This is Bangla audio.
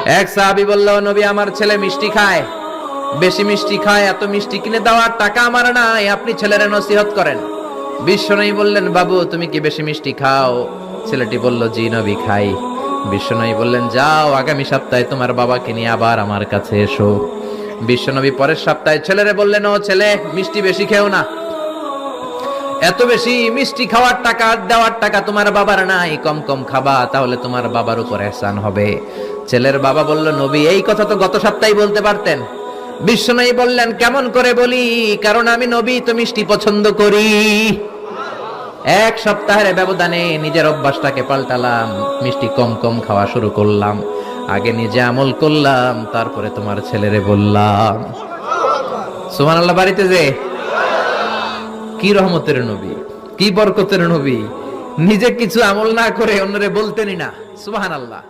এক সাহাবী বলল, নবী আমার ছেলে মিষ্টি খায়, বেশি মিষ্টি খায়, এত মিষ্টি কিনে দেওয়ার টাকা আমার নাই, আপনি ছেলের নসিহত করেন। বিশ্বনবী বললেন, বাবু তুমি কি বেশি মিষ্টি খাও? ছেলেটি বলল, জি নবী খাই। বিশ্বনবী বললেন, যাও আগামী সপ্তাহে তোমার বাবাকে নিয়ে আবার আমার কাছে এসো। বিশ্বনবী পরের সপ্তাহে ছেলেরে বললেন, ও ছেলে মিষ্টি বেশি খেও না, এত বেশি মিষ্টি খাওয়ার টাকা দেওয়ার টাকা তোমার বাবার নাই, কম কম খাবা, তাহলে তোমার বাবার উপর ihsan হবে। ছেলের বাবা বলল, নবী এই কথা তো গত সপ্তাহে বলতে পারতেন। বিশ্বনবী বললেন, কেমন করে বলি, কারণ আমি নবী তো মিষ্টি পছন্দ করি। এক সপ্তাহের ব্যবধানে নিজের অভ্যাসটাকে পাল্টালাম, মিষ্টি কম কম খাওয়া শুরু করলাম। আগে নিজে আমল করলাম, তারপরে তোমার ছেলেরে বললাম। সুবহানাল্লাহ। বাড়িতে যে কি রহমতের নবী, কি বরকতের নবী, নিজে কিছু আমল না করে অন্যরে বলতেনই না। সুবহানাল্লাহ।